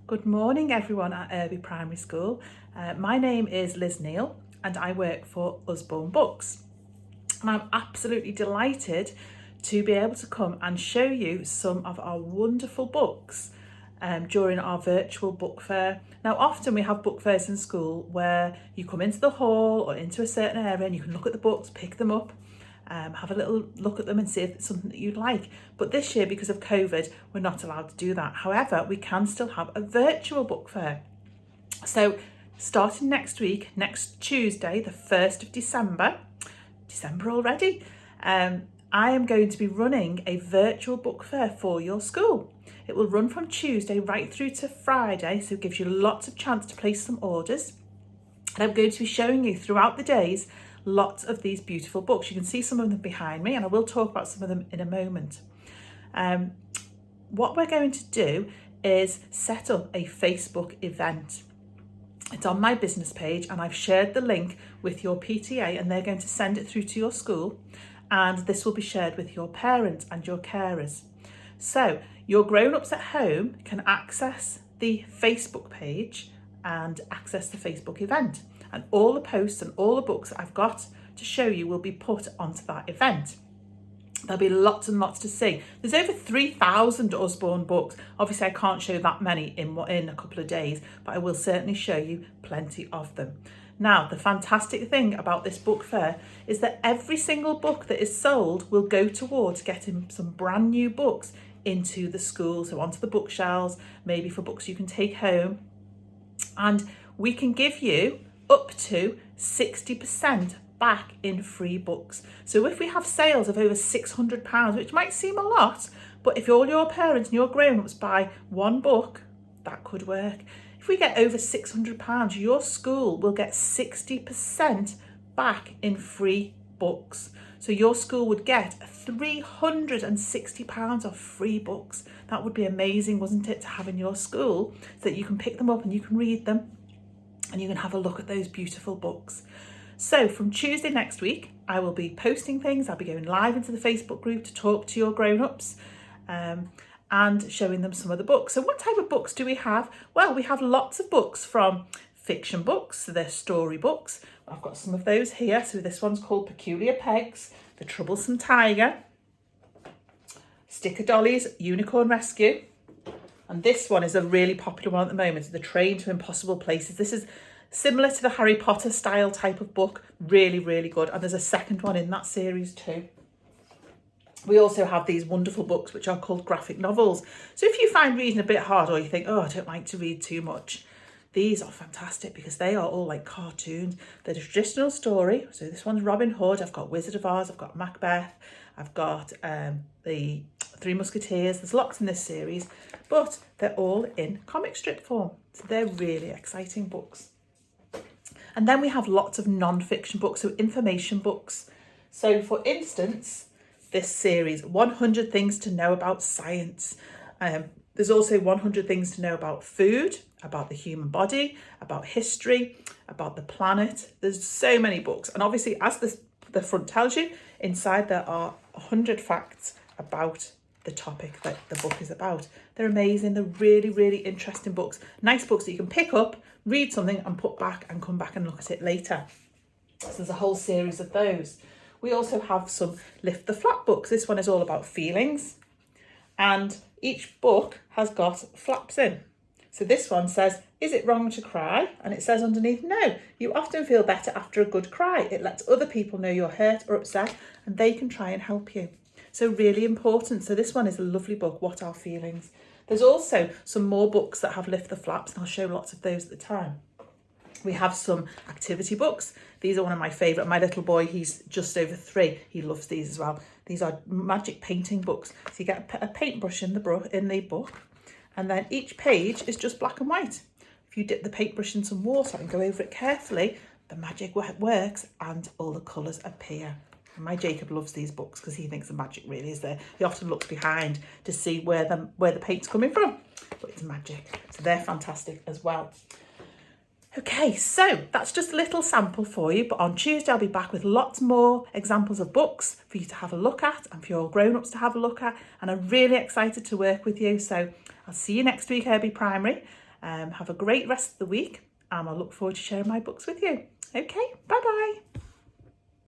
Good morning everyone at Irby Primary School. My name is Liz Neal and I work for Usborne Books. And I'm absolutely delighted to be able to come and show you some of our wonderful books during our virtual book fair. Now often we have book fairs in school where you come into the hall or into a certain area and you can look at the books, pick them up, have a little look at them and see if it's something that you'd like. But this year, because of COVID, we're not allowed to do that. However, we can still have a virtual book fair. So starting next week, next Tuesday, the 1st of December already, I am going to be running a virtual book fair for your school. It will run from Tuesday right through to Friday, so it gives you lots of chance to place some orders. And I'm going to be showing you throughout the days lots of these beautiful books. You can see some of them behind me and I will talk about some of them in a moment. What we're going to do is set up a Facebook event. It's on my business page and I've shared the link with your PTA and they're going to send it through to your school, and this will be shared with your parents and your carers. So your grown-ups at home can access the Facebook page and access the Facebook event. And all the posts and all the books that I've got to show you will be put onto that event. There'll be lots and lots to see. There's over 3,000 Usborne books. Obviously, I can't show that many in a couple of days, but I will certainly show you plenty of them. Now, the fantastic thing about this book fair is that every single book that is sold will go towards getting some brand new books into the school, so onto the bookshelves, maybe for books you can take home. And we can give you up to 60% back in free books. So if we have sales of over £600, which might seem a lot, but if all your parents and your grown-ups buy one book, that could work. If we get over £600, your school will get 60% back in free books. So your school would get £360 of free books. That would be amazing, wouldn't it, to have in your school, so that you can pick them up and you can read them and you can have a look at those beautiful books. So from Tuesday next week, I will be posting things. I'll be going live into the Facebook group to talk to your grown-ups and showing them some of the books. So what type of books do we have? Well, we have lots of books, from fiction books, so they're story books. I've got some of those here. So this one's called Peculiar Pegs, The Troublesome Tiger, Sticker Dolly's Unicorn Rescue. And this one is a really popular one at the moment, The Train to Impossible Places. This is similar to the Harry Potter style type of book, really, really good. And there's a second one in that series too. We also have these wonderful books which are called graphic novels. So if you find reading a bit hard, or you think, oh, I don't like to read too much, these are fantastic because they are all like cartoons. They're a traditional story. So this one's Robin Hood. I've got Wizard of Oz. I've got Macbeth. I've got the Three Musketeers. There's lots in this series, but they're all in comic strip form. So they're really exciting books. And then we have lots of non-fiction books, so information books. So for instance, this series, 100 Things to Know About Science. There's also 100 Things to Know About Food, about the human body, about history, about the planet. There's so many books. And obviously, as the front tells you, inside there are 100 facts about the topic that the book is about. They're amazing. They're really, really interesting books. Nice books that you can pick up, read something and put back and come back and look at it later. So there's a whole series of those. We also have some Lift the Flap books. This one is all about feelings. And each book has got flaps in. So this one says, is it wrong to cry? And it says underneath, no, you often feel better after a good cry. It lets other people know you're hurt or upset and they can try and help you. So really important. So this one is a lovely book, What Are Feelings? There's also some more books that have Lift the Flaps, and I'll show lots of those at the time. We have some activity books. These are one of my favourite. My little boy, he's just over 3. He loves these as well. These are magic painting books. So you get a paintbrush in the book, and then each page is just black and white. If you dip the paintbrush in some water and go over it carefully, the magic works and all the colours appear. And my Jacob loves these books because he thinks the magic really is there. He often looks behind to see where the paint's coming from, but it's magic. So they're fantastic as well. Okay, so that's just a little sample for you, but on Tuesday I'll be back with lots more examples of books for you to have a look at and for your grown-ups to have a look at, and I'm really excited to work with you. So I'll see you next week, Irby Primary. Have a great rest of the week, and I look forward to sharing my books with you. Okay, bye bye.